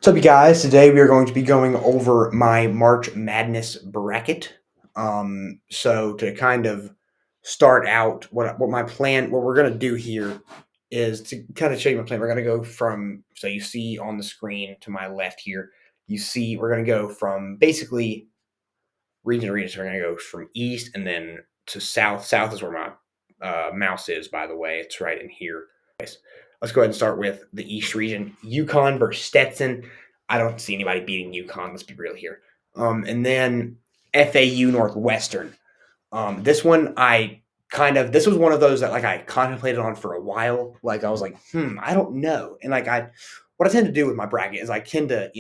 What's up, you guys? Today we are going to be going over my March Madness bracket. So to kind of start out, what my plan, what we're gonna do here is to kind of show you my plan. We're gonna go from so you see on the screen to my left here. You see we're gonna go from basically region to region. So we're gonna go from east and then to south. South is where my mouse is, by the way. It's right in here. Let's go ahead and start with the East region. UConn versus Stetson. I don't see anybody beating UConn. Let's be real here. And then FAU Northwestern. This one this was one of those that like I contemplated on for a while. Like I was like, I don't know. And what I tend to do with my bracket is I tend to,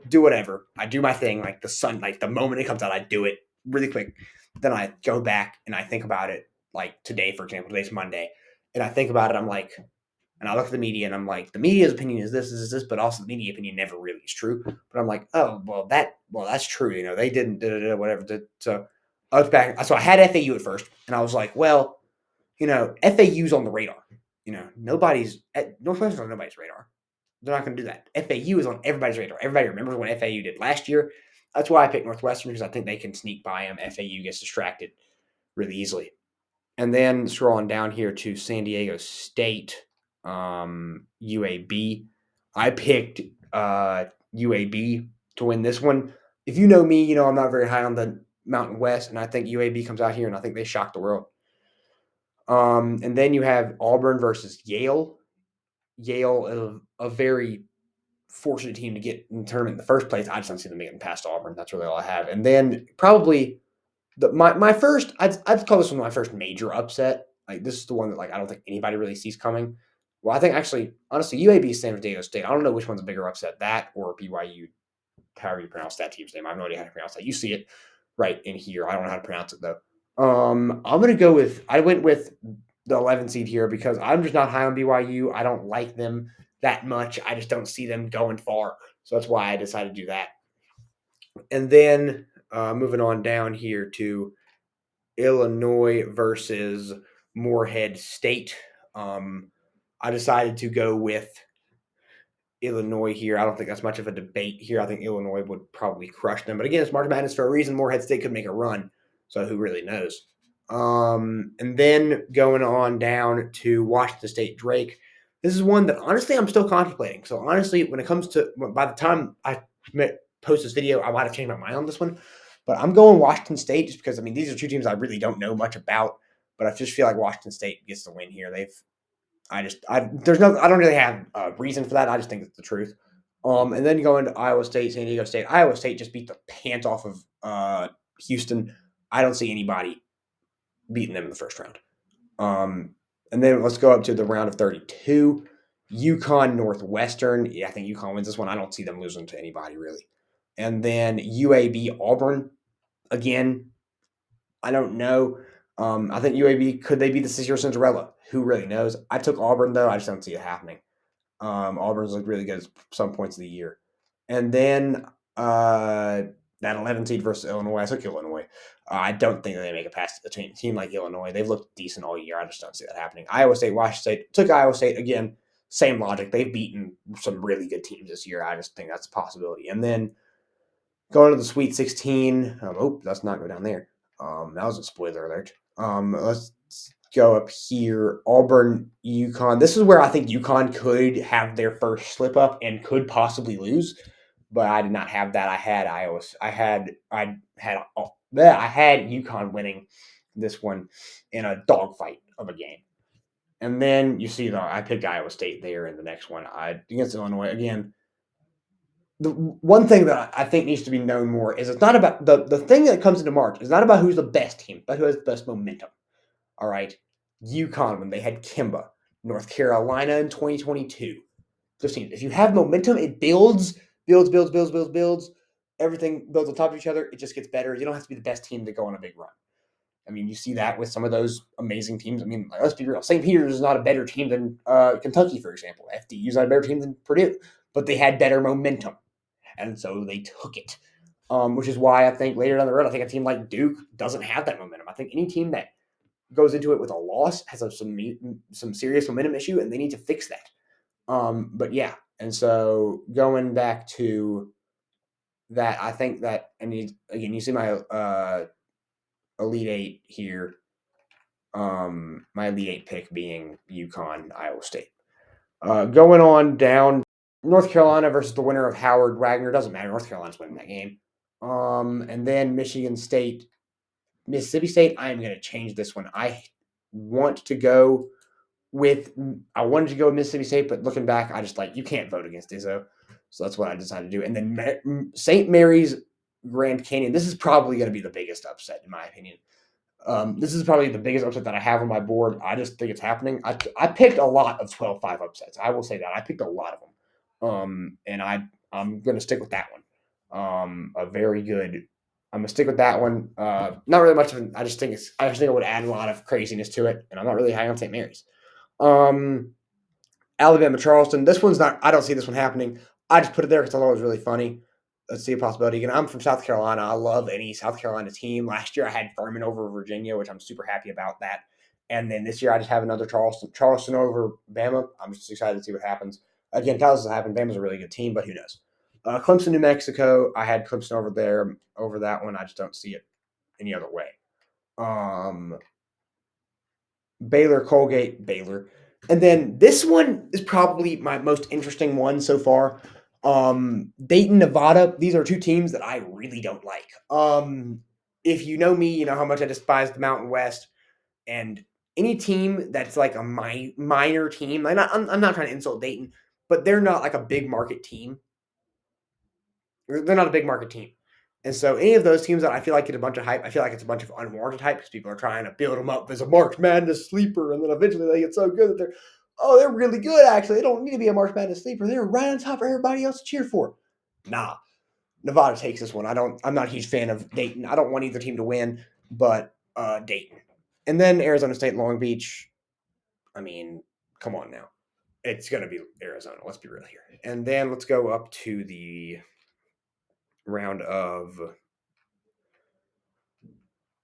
do whatever. I do my thing, like the moment it comes out, I do it really quick. Then I go back and I think about it, like today, for example, today's Monday, and I think about it. I'm like, and I look at the media and I'm like, the media's opinion is this, but also the media opinion never really is true. But I'm like, oh, that's true. They didn't, whatever. So I was back. So I had FAU at first, and I was like, well, FAU's on the radar. Nobody's at Northwestern's on nobody's radar. They're not going to do that. FAU is on everybody's radar. Everybody remembers what FAU did last year. That's why I picked Northwestern because I think they can sneak by them. FAU gets distracted really easily. And then scrolling down here to San Diego State, UAB. I picked UAB to win this one. If you know me, I'm not very high on the Mountain West, and I think UAB comes out here, and I think they shock the world. And then you have Auburn versus Yale. Yale, a very fortunate team to get in the tournament in the first place. I just don't see them getting past Auburn. That's really all I have. And then probably my first, I'd call this one my first major upset. Like this is the one that I don't think anybody really sees coming. Well, I think actually, honestly, UAB San Diego State. I don't know which one's a bigger upset, that or BYU. However you pronounce that team's name, I have no idea how to pronounce that. You see it right in here. I don't know how to pronounce it though. I'm gonna go with. I went with the 11 seed here because I'm just not high on BYU. I don't like them that much. I just don't see them going far. So that's why I decided to do that. And then moving on down here to Illinois versus Morehead State. I decided to go with Illinois here. I don't think that's much of a debate here. I think Illinois would probably crush them. But again, it's March Madness for a reason. Morehead State could make a run. So who really knows? And then going on down to Washington State Drake. This is one that honestly I'm still contemplating. So honestly, when it comes to by the time I post this video, I might have changed my mind on this one. But I'm going Washington State just because these are two teams I really don't know much about. But I just feel like Washington State gets the win here. I don't really have a reason for that. I just think it's the truth. And then going to Iowa State, San Diego State. Iowa State just beat the pants off of Houston. I don't see anybody beating them in the first round. And then let's go up to the round of 32. UConn Northwestern. Yeah, I think UConn wins this one. I don't see them losing to anybody really. And then UAB Auburn. Again, I don't know. I think UAB, could they be the 6-year Cinderella? Who really knows? I took Auburn, though. I just don't see it happening. Auburn's looked really good at some points of the year. And then that 11 seed versus Illinois. I took Illinois. I don't think that they make it past a team like Illinois. They've looked decent all year. I just don't see that happening. Iowa State, Washington State. Took Iowa State. Again, same logic. They've beaten some really good teams this year. I just think that's a possibility. And then going to the Sweet 16. Let's not go down there. That was a spoiler alert. Let's go up here. Auburn, UConn. This is where I think UConn could have their first slip up and could possibly lose, but I did not have that. I had Iowa. I had UConn winning this one in a dogfight of a game. And then you see I picked Iowa State there in the next one. Against Illinois again. The one thing that I think needs to be known more is it's not about the thing that comes into March. It's not about who's the best team, but who has the best momentum. All right. UConn when they had Kimba, North Carolina in 2022. Those teams. If you have momentum, it builds. Everything builds on top of each other. It just gets better. You don't have to be the best team to go on a big run. You see that with some of those amazing teams. Let's be real. St. Peter's is not a better team than Kentucky, for example. FDU is not a better team than Purdue, but they had better momentum, and so they took it. Which is why I think later down the road, I think a team like Duke doesn't have that momentum. I think any team that goes into it with a loss has some serious momentum issue, and they need to fix that. But yeah, And so going back to that, I think that, and again, you see my Elite Eight here. My Elite Eight pick being UConn, Iowa State. Going on down, North Carolina versus the winner of Howard Wagner. Doesn't matter. North Carolina's winning that game. And then Michigan State, Mississippi State. I am going to change this one. I wanted to go with Mississippi State, but looking back, I just you can't vote against Izzo. So that's what I decided to do. And then St. Mary's Grand Canyon. This is probably going to be the biggest upset, in my opinion. This is probably the biggest upset that I have on my board. I just think it's happening. I picked a lot of 12-5 upsets. I will say that. I picked a lot of them. And I'm going to stick with that one. A very good. I'm going to stick with that one. Not really much of an, I just think it would add a lot of craziness to it. And I'm not really high on St. Mary's. Alabama Charleston. This one's not. I don't see this one happening. I just put it there because I thought it was really funny. Let's see a possibility. And I'm from South Carolina. I love any South Carolina team. Last year I had Furman over Virginia, which I'm super happy about that. And then this year I just have another Charleston over Bama. I'm just excited to see what happens. Again, tell us what happens. Bama's a really good team, but who knows? Clemson, New Mexico. I had Clemson over that one. I just don't see it any other way. Baylor, Colgate, Baylor. And then this one is probably my most interesting one so far. Dayton, Nevada. These are two teams that I really don't like. If you know me, you know how much I despise the Mountain West. And any team that's like a minor team, I'm not trying to insult Dayton, but they're not like a big market team. They're not a big market team. And so any of those teams that I feel like get a bunch of hype, I feel like it's a bunch of unwarranted hype because people are trying to build them up as a March Madness sleeper, and then eventually they get so good that they're really good actually. They don't need to be a March Madness sleeper. They're right on top of everybody else to cheer for. Nah. Nevada takes this one. I'm not a huge fan of Dayton. I don't want either team to win, but Dayton. And then Arizona State, Long Beach. I mean, come on now. It's going to be Arizona. Let's be real here. And then let's go up to the round of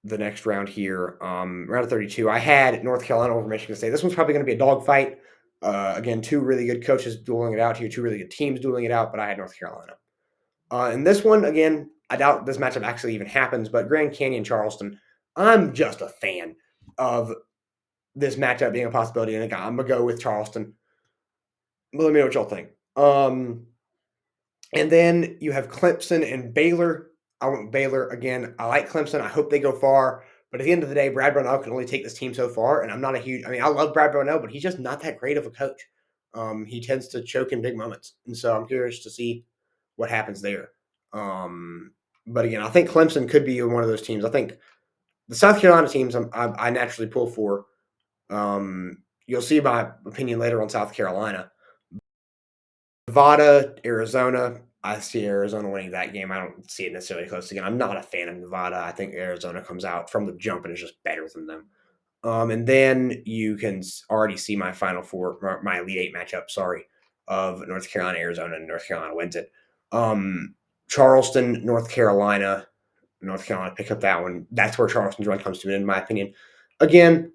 the next round here. Round of 32. I had North Carolina over Michigan State. This one's probably going to be a dogfight. Again, two really good coaches dueling it out here, two really good teams dueling it out, but I had North Carolina. And this one, again, I doubt this matchup actually even happens, but Grand Canyon, Charleston, I'm just a fan of this matchup being a possibility. And I'm going to go with Charleston. But let me know what y'all think. And then you have Clemson and Baylor. I went Baylor again. I like Clemson. I hope they go far. But at the end of the day, Brad Brownell can only take this team so far. And I'm not I love Brad Brownell, but he's just not that great of a coach. He tends to choke in big moments. And so I'm curious to see what happens there. But again, I think Clemson could be one of those teams. I think the South Carolina teams I naturally pull for. You'll see my opinion later on South Carolina. Nevada, Arizona. I see Arizona winning that game. I don't see it necessarily close again. I'm not a fan of Nevada. I think Arizona comes out from the jump and is just better than them. And then you can already see my Final Four, my Elite Eight matchup, of North Carolina, Arizona, and North Carolina wins it. Charleston, North Carolina pick up that one. That's where Charleston's run comes to, in my opinion. Again,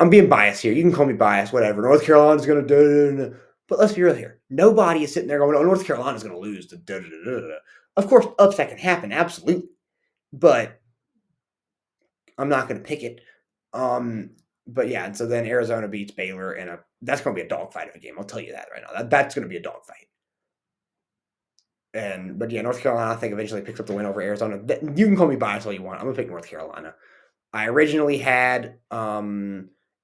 I'm being biased here. You can call me biased, whatever. North Carolina's going to do. But let's be real here. Nobody is sitting there going, oh, North Carolina's going to lose. Of course, upset can happen, absolutely. But I'm not going to pick it. But yeah, and so then Arizona beats Baylor, and that's going to be a dogfight of a game. I'll tell you that right now. That's going to be a dogfight. But yeah, North Carolina, I think, eventually picks up the win over Arizona. You can call me biased all you want. I'm going to pick North Carolina. I originally had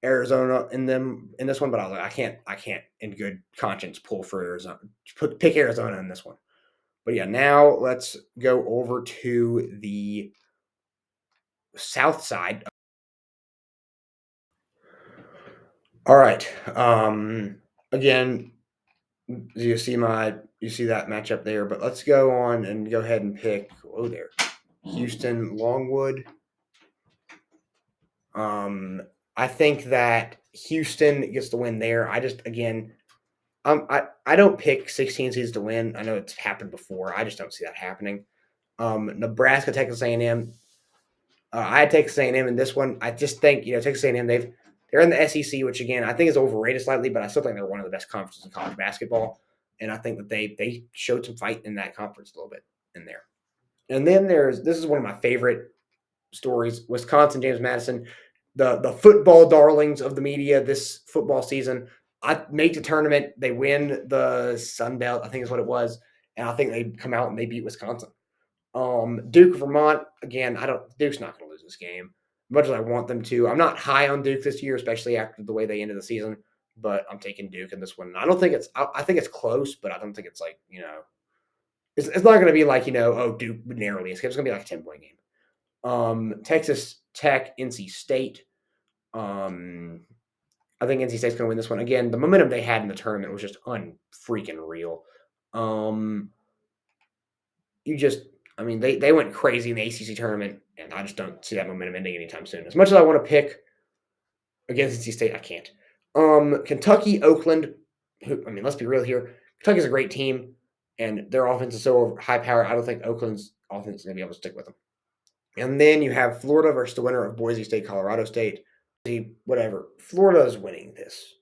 Arizona in this one, but I was like, I can't in good conscience pull for Arizona, pick Arizona in this one. But yeah, now let's go over to the south side. All right. Again, you see that matchup there, but let's go on and go ahead and pick Houston, Longwood. I think that Houston gets the win there. I don't pick 16 seeds to win. I know it's happened before. I just don't see that happening. Nebraska, Texas A&M. I had Texas A&M in this one. I just think Texas A&M they're in the SEC, which again I think is overrated slightly, but I still think they're one of the best conferences in college basketball. and I think that they showed some fight in that conference a little bit in there. And then this is one of my favorite stories: Wisconsin, James Madison, the football darlings of the media this football season. I make the tournament, they win the Sun Belt, I think is what it was, and I think they come out and they beat Wisconsin. Duke, Vermont, again, I don't. Duke's not going to lose this game, much as I want them to. I'm not high on Duke this year, especially after the way they ended the season. But I'm taking Duke in this one. I don't think it's. I think it's close, but I don't think it's like it's not going to be like oh Duke narrowly. It's going to be like a 10-point game. Texas Tech, NC State. I think NC State's going to win this one again. The momentum they had in the tournament was just unfreaking real. You just I mean, they went crazy in the ACC tournament, and I just don't see that momentum ending anytime soon. As much as I want to pick against NC State, I can't. Kentucky, Oakland. I mean, let's be real here. Kentucky's a great team, and their offense is so high power. I don't think Oakland's offense is going to be able to stick with them. And then you have Florida versus the winner of Boise State, Colorado State. Whatever. Florida's winning this.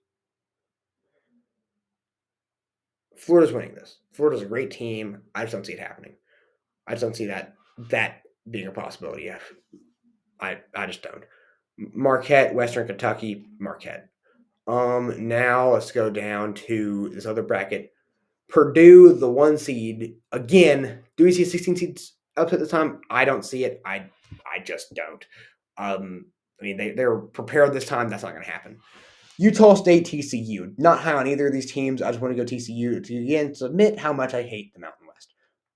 Florida's a great team. I just don't see it happening. I just don't see that being a possibility. Yeah. I just don't. Marquette, Western Kentucky, Marquette. Now let's go down to this other bracket. Purdue, the 1 seed. Again, do we see 16 seeds up at the time? I don't see it. I just don't. I mean, they're prepared this time. That's not going to happen. Utah State, TCU. Not high on either of these teams. I just want to go TCU to again submit how much I hate the Mountain West.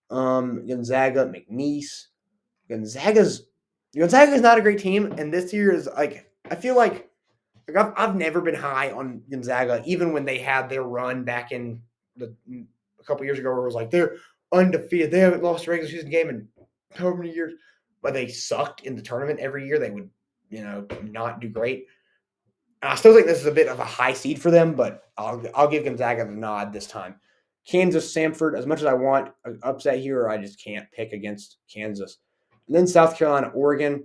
Gonzaga, McNeese. Gonzaga's not a great team, and this year is like I feel like I've never been high on Gonzaga, even when they had their run back in a couple years ago, where it was like they're undefeated, they haven't lost a regular season game in however many years, but they sucked in the tournament every year. They would not do great. I still think this is a bit of a high seed for them, but I'll give Gonzaga the nod this time. Kansas, Samford. As much as I want an upset here, I just can't pick against Kansas. And then South Carolina, Oregon.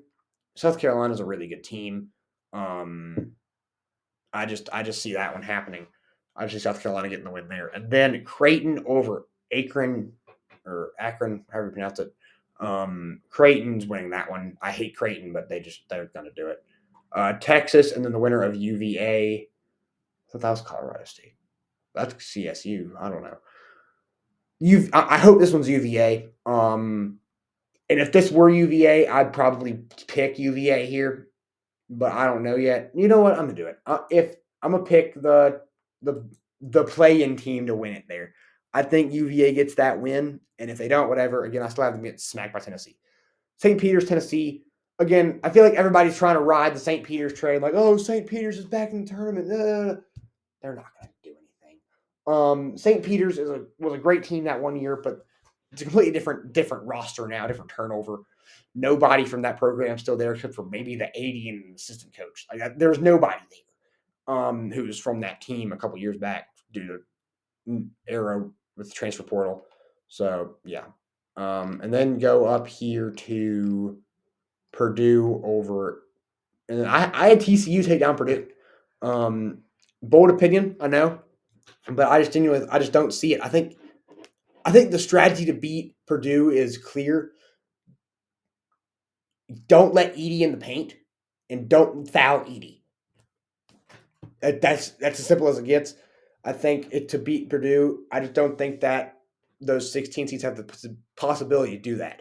South Carolina is a really good team. I just see that one happening. I see South Carolina getting the win there, and then Creighton over Akron, however you pronounce it. Creighton's winning that one. I hate Creighton, but they're going to do it. Texas, and then the winner of UVA. I thought that was Colorado State. That's CSU. I don't know. I hope this one's UVA. And if this were UVA, I'd probably pick UVA here, but I don't know yet. You know what? I'm gonna do it. If I'm gonna pick the play-in team to win it there, I think UVA gets that win, and if they don't, whatever. Again, I still have them get smacked by Tennessee. St. Peter's, Tennessee. Again, I feel like everybody's trying to ride the St. Peter's train, like, oh, St. Peter's is back in the tournament. They're not going to do anything. St. Peter's was a great team that 1 year, but it's a completely different roster now, different turnover. Nobody from that program still there except for maybe the 80 and an assistant coach. Like there's nobody there who's from that team a couple years back due to error with the transfer portal. So yeah, and then go up here to Purdue over, and then I had TCU take down Purdue. Bold opinion, I know, but I just don't see it. I think the strategy to beat Purdue is clear. Don't let Edey in the paint, and don't foul Edey. That's as simple as it gets. I think to beat Purdue, I just don't think that those 16 seeds have the possibility to do that.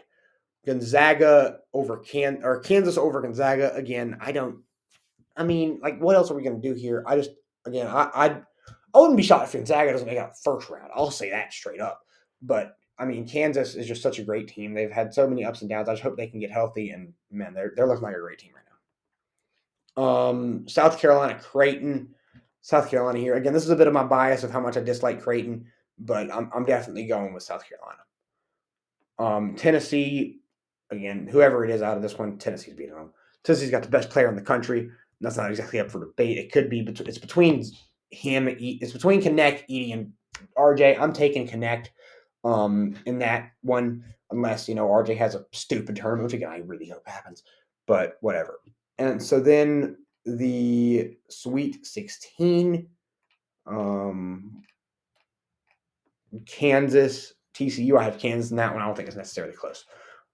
Gonzaga over Kansas over Gonzaga again. I mean, like, what else are we going to do here? I wouldn't be shocked if Gonzaga doesn't make out first round. I'll say that straight up. But I mean, Kansas is just such a great team. They've had so many ups and downs. I just hope they can get healthy. And man, they're looking like a great team right now. South Carolina, Creighton. South Carolina here again. This is a bit of my bias of how much I dislike Creighton, but I'm definitely going with South Carolina. Tennessee, again, whoever it is out of this one, Tennessee's beating them. Tennessee's got the best player in the country. That's not exactly up for debate. It could be. It's between him. It's between Connect, Edey, and RJ. I'm taking Connect in that one, unless RJ has a stupid tournament, which again I really hope happens. But whatever. And so then the Sweet 16. Kansas, TCU. I have Kansas in that one. I don't think it's necessarily close.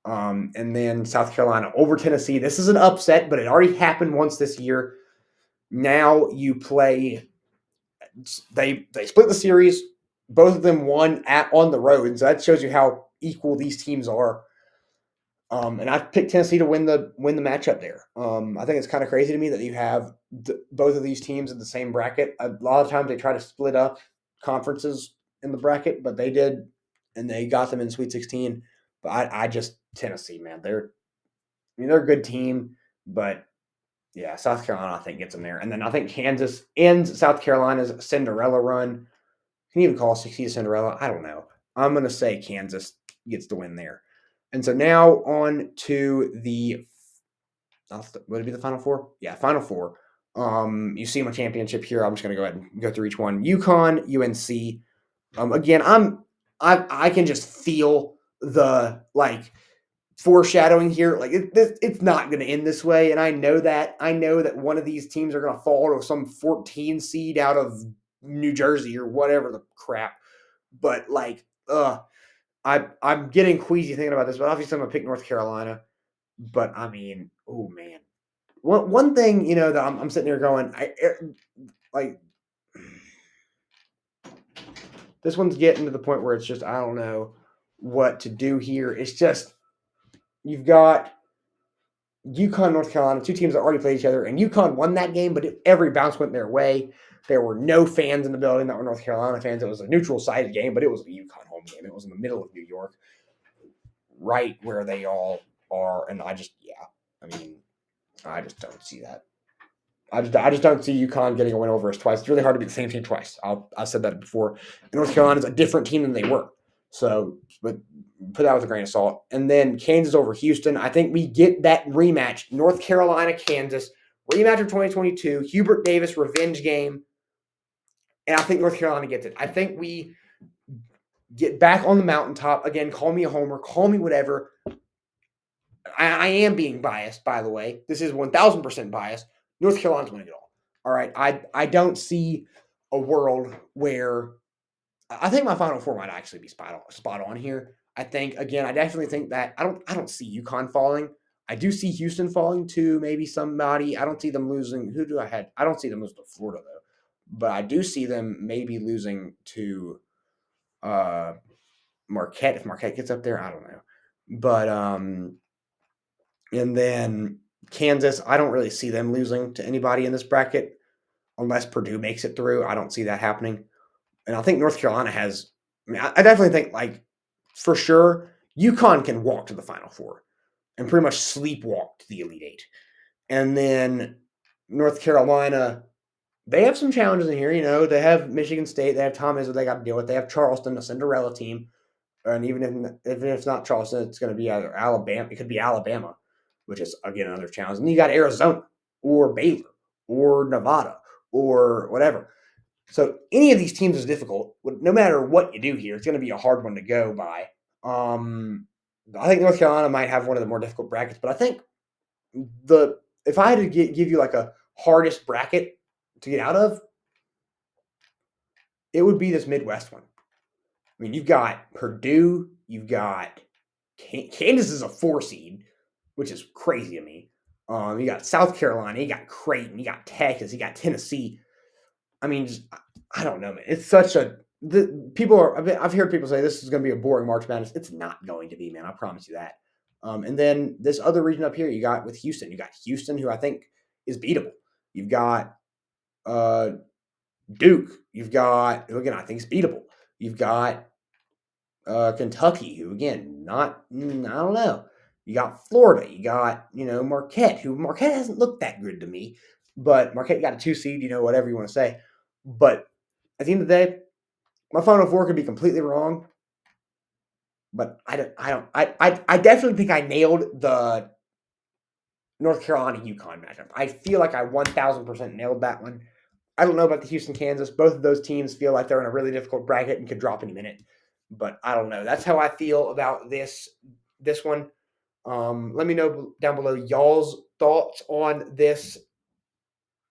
And then South Carolina over Tennessee. This is an upset, but it already happened once this year. Now you play. They split the series. Both of them won on the road, and so that shows you how equal these teams are. And I picked Tennessee to win the matchup there. I think it's kind of crazy to me that you have both of these teams in the same bracket. A lot of times they try to split up conferences in the bracket, but they did, and they got them in Sweet 16. But I just Tennessee, man, they're a good team, but yeah, South Carolina I think gets them there, and then I think Kansas ends South Carolina's Cinderella run. Can you even call 60 a Cinderella? I don't know. I'm gonna say Kansas gets the win there. And so now on to the would it be the Final Four? Yeah, Final Four. You see my championship here. I'm just gonna go ahead and go through each one. UConn, UNC. Again, I can just feel the foreshadowing here. Like it's not going to end this way, and I know that. I know that one of these teams are going to fall to some 14 seed out of New Jersey or whatever the crap. But I'm getting queasy thinking about this. But obviously, I'm gonna pick North Carolina. But I mean, oh man, one thing that I'm sitting here going, like this one's getting to the point where it's just I don't know what to do here. It's just you've got UConn, North Carolina, two teams that already played each other, and UConn won that game, but every bounce went their way. There were no fans in the building that were North Carolina fans. It was a neutral site game, but it was a UConn home game. It was in the middle of New York, right where they all are, and I just don't see that. I just don't see UConn getting a win over us twice. It's really hard to beat the same team twice. I said that before. North Carolina is a different team than they were. So, but put that with a grain of salt. And then Kansas over Houston. I think we get that rematch. North Carolina, Kansas, rematch of 2022. Hubert Davis revenge game. And I think North Carolina gets it. I think we get back on the mountaintop. Again, call me a homer. Call me whatever. I am being biased, by the way. This is 1,000% biased. North Carolina's winning it all. All right. I don't see a world where I think my Final Four might actually be spot on here. I think again, I definitely think that I don't see UConn falling. I do see Houston falling to maybe somebody. I don't see them losing. Who do I had? I don't see them losing to Florida though, but I do see them maybe losing to Marquette if Marquette gets up there. I don't know, but and then Kansas. I don't really see them losing to anybody in this bracket unless Purdue makes it through. I don't see that happening. And I think North Carolina has. I mean, I definitely think for sure UConn can walk to the Final Four and pretty much sleepwalk to the Elite Eight. And then North Carolina, they have some challenges in here. They have Michigan State, they have Tom Izzo they got to deal with. They have Charleston, a Cinderella team, and even if it's not Charleston, it's going to be either Alabama. It could be Alabama, which is again another challenge. And you got Arizona or Baylor or Nevada or whatever. So any of these teams is difficult. No matter what you do here, it's going to be a hard one to go by. I think North Carolina might have one of the more difficult brackets, but I think if I had to give you like a hardest bracket to get out of, it would be this Midwest one. I mean, you've got Purdue, you've got Kansas is a 4 seed, which is crazy to me. You got South Carolina, you got Creighton, you got Texas, you got Tennessee. I mean, I don't know, man. It's such a I've heard people say this is going to be a boring March Madness. It's not going to be, man. I promise you that. And then this other region up here, you got with Houston. You got Houston, who I think is beatable. You've got Duke. You've got who again I think is beatable. You've got Kentucky, who again I don't know. You got Florida. You got Marquette, who Marquette hasn't looked that good to me, but Marquette got a 2 seed. Whatever you want to say, but at the end of the day, my Final Four could be completely wrong, but I definitely think I nailed the North Carolina UConn matchup. I feel like I 1,000% nailed that one. I don't know about the Houston Kansas. Both of those teams feel like they're in a really difficult bracket and could drop any minute, but I don't know. That's how I feel about this one. Let me know down below y'all's thoughts on this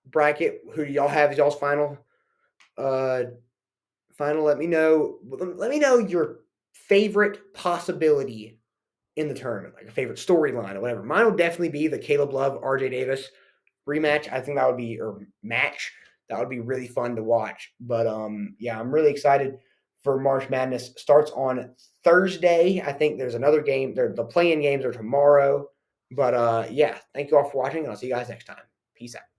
bracket. Who do y'all have as y'all's final final. Let me know your favorite possibility in the tournament, like a favorite storyline or whatever. Mine will definitely be the Caleb Love RJ Davis rematch. I think that would be or match. That would be really fun to watch. But yeah, I'm really excited for March Madness. Starts on Thursday. I think there's another game. The play-in games are tomorrow. But yeah, thank you all for watching. I'll see you guys next time. Peace out.